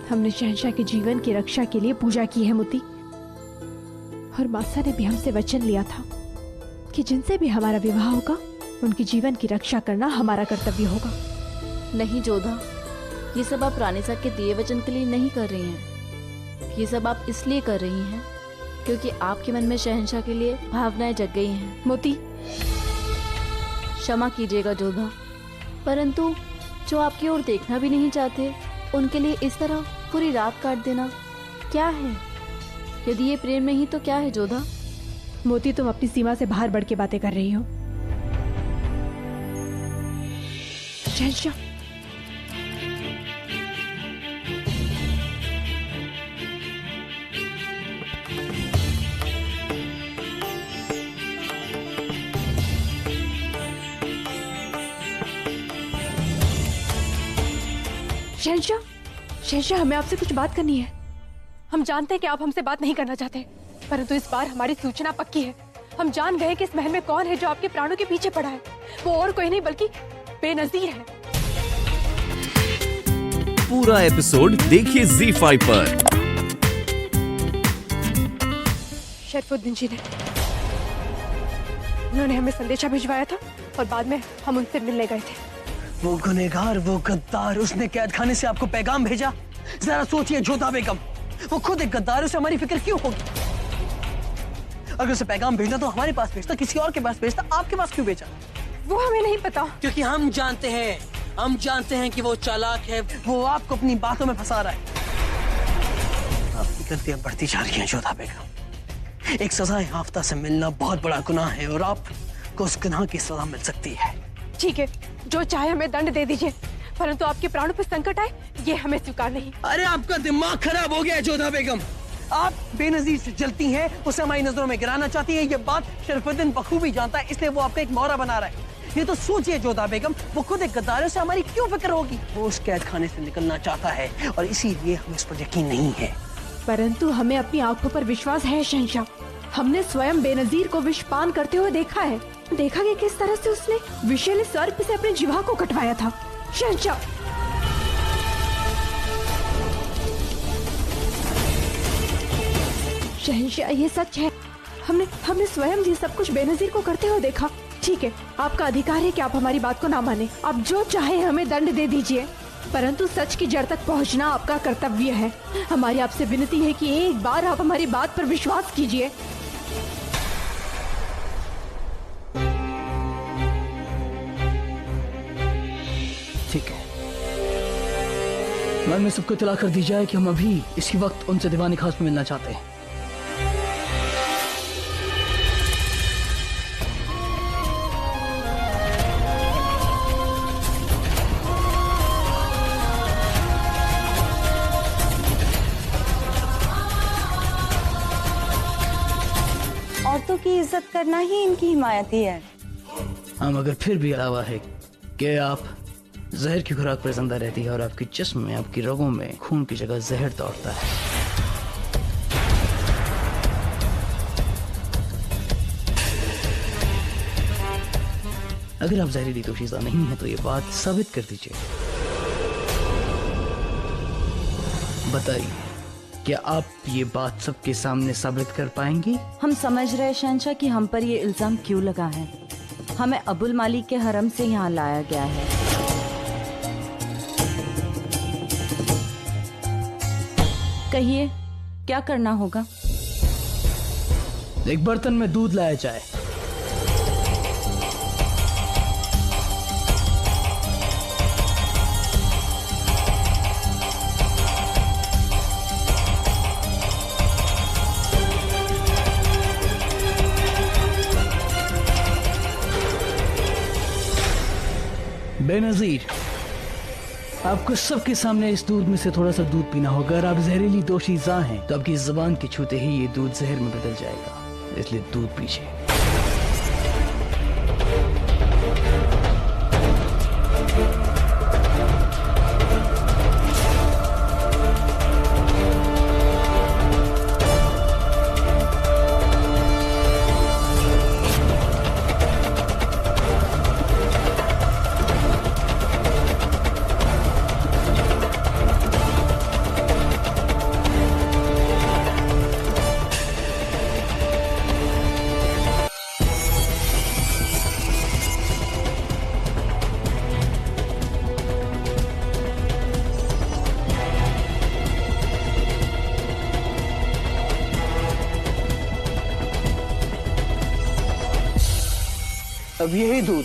हमने शहंशाह के जीवन की रक्षा के लिए पूजा की है मोती, और मासा ने भी हमसे वचन लिया था कि जिनसे भी हमारा विवाह होगा उनके जीवन की रक्षा करना हमारा कर्तव्य होगा। नहीं जोधा, ये सब आप रानी साहब के दिए वचन के लिए नहीं कर रही हैं। ये सब आप इसलिए कर रही हैं क्योंकि आपके मन में शहंशाह के लिए भावनाएं जग गई हैं। मोती, क्षमा कीजिएगा जोधा, परंतु जो आपकी ओर देखना भी नहीं चाहते उनके लिए इस तरह पूरी रात काट देना क्या है? यदि ये प्रेम नहीं तो क्या है जोधा? मोती, तुम अपनी सीमा से बाहर बढ़ के बातें कर रही हो। शहंशाह, शहंशाह, शहंशाह, हमें आपसे कुछ बात करनी है। हम जानते हैं कि आप हमसे बात नहीं करना चाहते, परंतु इस बार हमारी सूचना पक्की है। हम जान गए कि इस महल में कौन है जो आपके प्राणों के पीछे पड़ा है। वो और कोई नहीं बल्कि बेनजीर है। पूरा एपिसोड देखिए ZEE5 पर। शरफुद्दीन जी ने उन्होंने हमें संदेशा भिजवाया था और बाद में हम उनसे मिलने गए थे। वो गुनहगार, वो गद्दार, उसने कैद खाने से आपको पैगाम भेजा। जरा सोचिए जोधा बेगम, वो खुद एक गद्दार, उसे हमारी फिक्र क्यों होगी? अगर उसे पैगाम भेजना तो हमारे पास भेजता, किसी और के पास भेजता, आपके पास क्यों भेजा? वो हमें नहीं पता। क्योंकि हम जानते हैं कि वो चालाक है, वो आपको अपनी बातों में फंसा रहा है। आपकी गलतियां बढ़ती जा रही हैं जोधा बेगम। एक सजा याफ्ता से मिलना बहुत बड़ा गुनाह है और आपको उस गुनाह की सजा मिल सकती है। ठीक है, जो चाहे हमें दंड दे दीजिए, परंतु आपके प्राणों पर संकट आए ये हमें स्वीकार नहीं। अरे आपका दिमाग खराब हो गया है जोधा बेगम। आप बेनजीर से जलती हैं, उसे हमारी नजरों में गिराना चाहती है। ये बात शरफुद्दीन बखूबी जानता है, इसलिए वो आपका एक मौरा बना रहा है। ये तो सोचिए जोधा बेगम, वो खुद एक गद्दार है, उसे हमारी क्यों फिक्र होगी? वो उस कैद खाने से निकलना चाहता है और इसीलिए हमें इस पर यकीन नहीं है। परंतु हमें अपनी आंखों पर विश्वास है शहंशाह। हमने स्वयं बेनजीर को विषपान करते हुए देखा है। देखा कि किस तरह से उसने विषैले सर्प से अपने जिह्वा को कटवाया था। शहंशाह, शहंशाह, ये सच है। हमने स्वयं ये सब कुछ बेनजीर को करते हुए देखा। ठीक है, आपका अधिकार है कि आप हमारी बात को ना माने। आप जो चाहे हमें दंड दे दीजिए, परंतु सच की जड़ तक पहुंचना आपका कर्तव्य है। हमारी आपसे विनती है कि एक बार आप हमारी बात पर विश्वास कीजिए। ठीक है, मन में सबको इत्तला कर दी जाए कि हम अभी इसी वक्त उनसे दीवानी खास में मिलना चाहते हैं। औरतों की इज्जत करना ही इनकी हिमायती है। हाँ, मगर फिर भी अलावा है कि आप जहर की खुराक पर जिंदा रहती है और आपके जिस्म में, आपकी रगों में खून की जगह जहर दौड़ता है। अगर आप जहरीली दोशीज़ा नहीं है तो ये बात साबित कर दीजिए। बताइए, क्या आप ये बात सबके सामने साबित कर पाएंगी? हम समझ रहे शहंशाह कि हम पर ये इल्जाम क्यों लगा है। हमें अबुल मालिक के हरम से यहाँ लाया गया है। कहिए, क्या करना होगा? एक बर्तन में दूध लाया जाए। बेनजीर, आपको सबके सामने इस दूध में से थोड़ा सा दूध पीना होगा। अगर आप जहरीली दोशीज़ा हैं तो आपकी जुबान के छूते ही ये दूध जहर में बदल जाएगा, इसलिए दूध पीजिए। अब यही दूध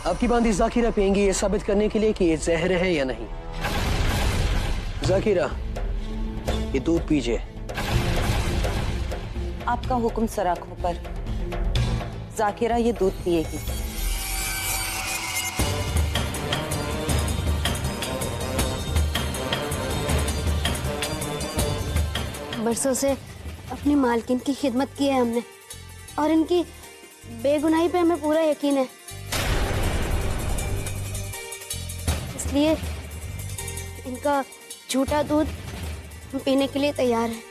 आपकी बांदी जाकिरा पिएंगी ये साबित करने के लिए कि ये जहर है या नहीं। जाकिरा, ये दूध पीजिए। आपका हुक्म सर आंखों पर। जाकिरा ये दूध पिएगी। बरसों से अपनी मालकिन की खिदमत की है हमने और इनकी बेगुनाही पे हमें पूरा यकीन है, इसलिए इनका झूठा दूध हम पीने के लिए तैयार हैं।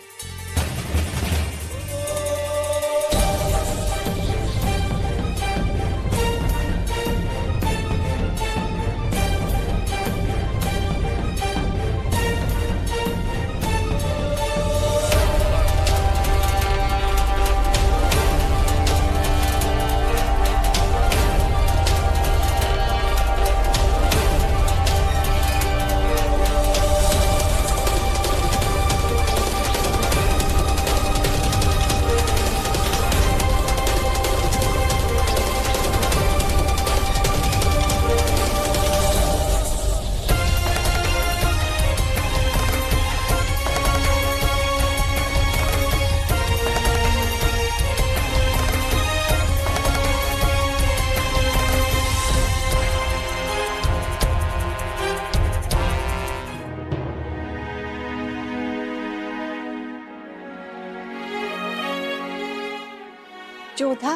जोधा,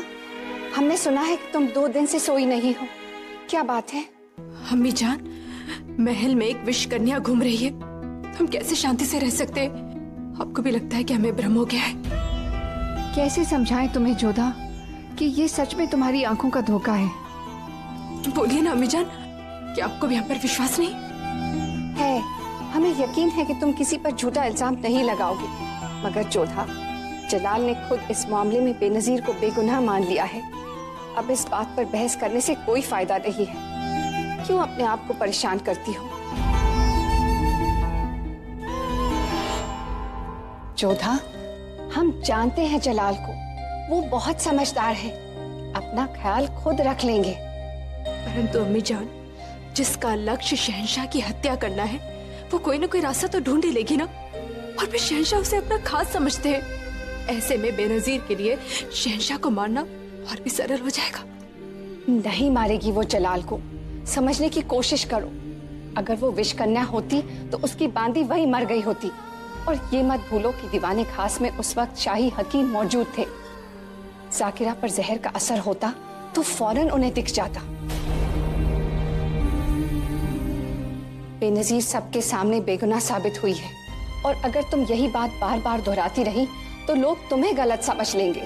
हमने सुना है कि तुम 2 दिन से सोई नहीं हो। क्या बात है? अम्मी जान, महल में एक विष कन्या घूम रही है। हम कैसे शांति से रह सकते हैं? आपको भी लगता है कि हमें भ्रम हो गया है? कैसे समझाएं तुम्हें जोधा कि ये सच में तुम्हारी आंखों का धोखा है? बोलिए ना अम्मी जान, क्या आपको भी हम पर विश्वास नहीं है? हमें यकीन है कि तुम किसी पर झूठा इल्जाम नहीं लगाओगे, मगर जोधा, जलाल ने खुद इस मामले में बेनजीर को बेगुनाह मान लिया है। अब इस बात पर बहस करने से कोई फायदा नहीं है। क्यों अपने आप को परेशान करती हो? जोधा, हम जानते हैं जलाल को, वो बहुत समझदार है, अपना ख्याल खुद रख लेंगे। परंतु अम्मी जान, जिसका लक्ष्य शहंशाह की हत्या करना है, वो कोई ना कोई रास्ता तो ढूंढ ही लेगी ना। और फिर शहंशाह उसे अपना खास समझते हैं। ऐसे में बेनजीर के लिए शहंशाह को मारना और भी सरल हो जाएगा। नहीं मारेगी वो जलाल को, समझने की कोशिश करो। अगर वो विष कन्या होती तो उसकी बांदी वही मर गई होती। और ये मत भूलो कि दीवाने खास में उस वक्त शाही हकीम मौजूद थे। जाकिरा पर जहर का असर होता तो फौरन उन्हें दिख जाता। बेनजीर सबके सामने बेगुनाह साबित हुई है, और अगर तुम यही बात बार बार दोहराती रही तो लोग तुम्हें गलत समझ लेंगे।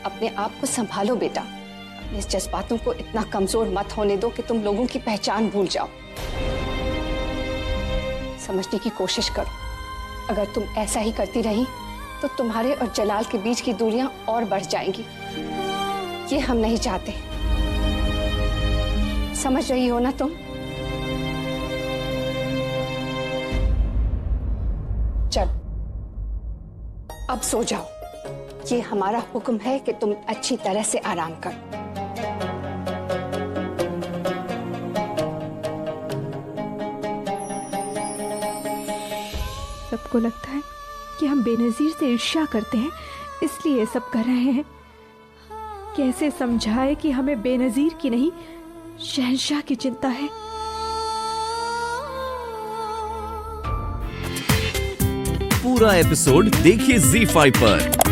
अपने आप को संभालो बेटा, अपने इस जज्बातों को इतना कमजोर मत होने दो कि तुम लोगों की पहचान भूल जाओ। समझने की कोशिश करो। अगर तुम ऐसा ही करती रही तो तुम्हारे और जलाल के बीच की दूरियां और बढ़ जाएंगी। ये हम नहीं चाहते। समझ रही हो ना तुम? चल, अब सो जाओ। ये हमारा हुक्म है कि तुम अच्छी तरह से आराम करो। सबको लगता है कि हम बेनजीर से ईर्ष्या करते हैं, इसलिए ये सब कर रहे हैं। कैसे समझाए कि हमें बेनजीर की नहीं, शहंशाह की चिंता है। पूरा एपिसोड देखिए ZEE5 पर।